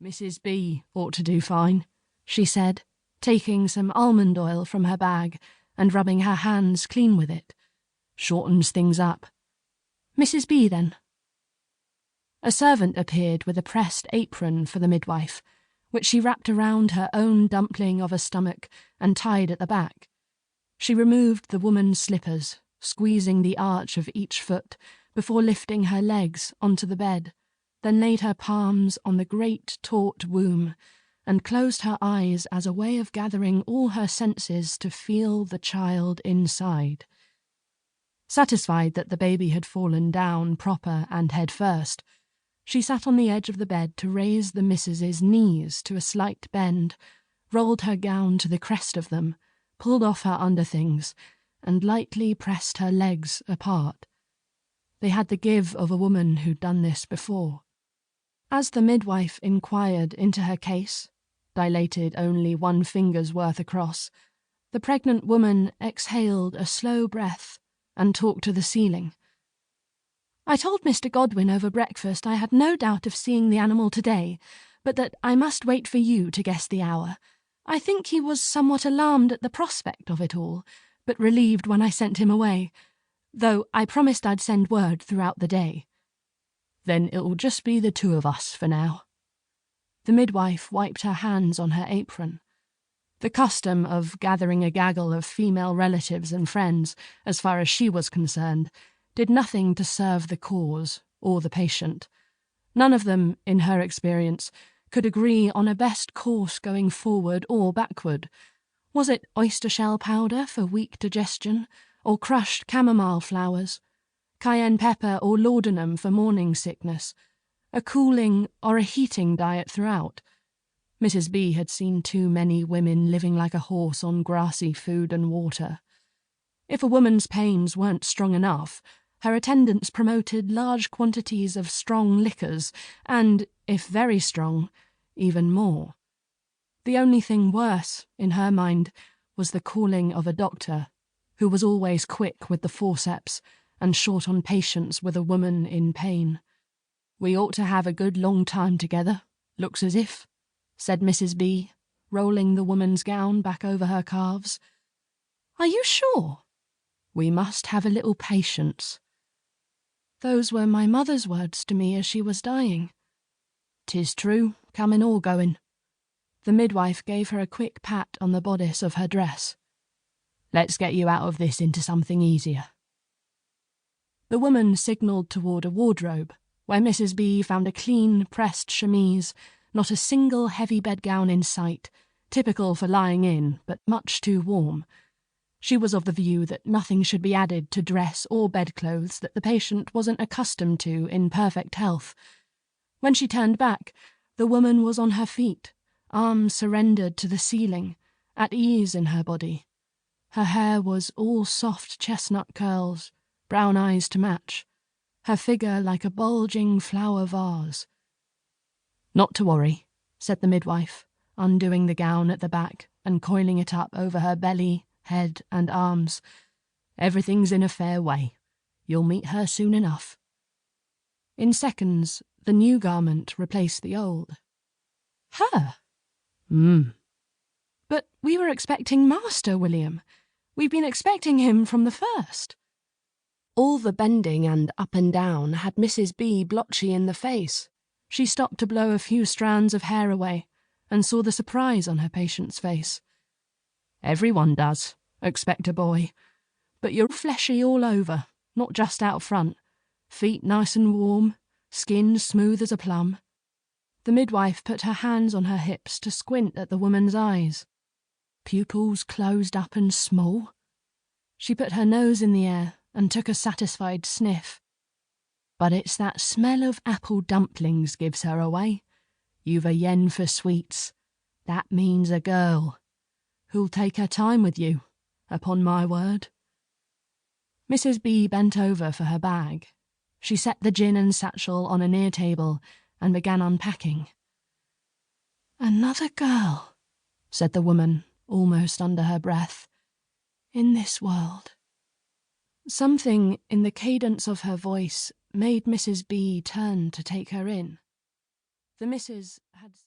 "Mrs. B ought to do fine," she said, taking some almond oil from her bag and rubbing her hands clean with it. "Shortens things up." "Mrs. B, then?" A servant appeared with a pressed apron for the midwife, which she wrapped around her own dumpling of a stomach and tied at the back. She removed the woman's slippers, squeezing the arch of each foot before lifting her legs onto the bed, then laid her palms on the great taut womb and closed her eyes as a way of gathering all her senses to feel the child inside. Satisfied that the baby had fallen down proper and head first, she sat on the edge of the bed to raise the missus's knees to a slight bend, rolled her gown to the crest of them, pulled off her underthings, and lightly pressed her legs apart. They had the give of a woman who'd done this before. As the midwife inquired into her case, dilated only 1 finger's worth across, the pregnant woman exhaled a slow breath and talked to the ceiling. "I told Mr. Godwin over breakfast I had no doubt of seeing the animal today, but that I must wait for you to guess the hour. I think he was somewhat alarmed at the prospect of it all, but relieved when I sent him away, though I promised I'd send word throughout the day." "Then it'll just be the 2 of us for now." The midwife wiped her hands on her apron. The custom of gathering a gaggle of female relatives and friends, as far as she was concerned, did nothing to serve the cause or the patient. None of them, in her experience, could agree on a best course going forward or backward. Was it oyster shell powder for weak digestion, or crushed chamomile flowers, cayenne pepper or laudanum for morning sickness, a cooling or a heating diet throughout? Mrs. B had seen too many women living like a horse on grassy food and water. If a woman's pains weren't strong enough, her attendants promoted large quantities of strong liquors and, if very strong, even more. The only thing worse, in her mind, was the calling of a doctor, who was always quick with the forceps and short on patience with a woman in pain. "We ought to have a good long time together, looks as if," said Mrs. B, rolling the woman's gown back over her calves. "Are you sure?" "We must have a little patience." "Those were my mother's words to me as she was dying." "'Tis true, coming or going." The midwife gave her a quick pat on the bodice of her dress. "Let's get you out of this into something easier." The woman signalled toward a wardrobe, where Mrs. B found a clean, pressed chemise, not a single heavy bedgown in sight, typical for lying in, but much too warm. She was of the view that nothing should be added to dress or bedclothes that the patient wasn't accustomed to in perfect health. When she turned back, the woman was on her feet, arms surrendered to the ceiling, at ease in her body. Her hair was all soft chestnut curls, brown eyes to match, her figure like a bulging flower vase. "Not to worry," said the midwife, undoing the gown at the back and coiling it up over her belly, head and arms. "Everything's in a fair way. You'll meet her soon enough." In seconds, the new garment replaced the old. "Her?" "But we were expecting Master, William. We've been expecting him from the first." All the bending and up and down had Mrs. B blotchy in the face. She stopped to blow a few strands of hair away and saw the surprise on her patient's face. "Everyone does, expect a boy. But you're fleshy all over, not just out front. Feet nice and warm, skin smooth as a plum." The midwife put her hands on her hips to squint at the woman's eyes. "Pupils closed up and small." She put her nose in the air and took a satisfied sniff. "But it's that smell of apple dumplings gives her away. You've a yen for sweets. That means a girl. Who'll take her time with you, upon my word." Mrs. B bent over for her bag. She set the gin and satchel on a near table and began unpacking. "Another girl," said the woman, almost under her breath, "in this world." Something in the cadence of her voice made Mrs. B turn to take her in. The missus had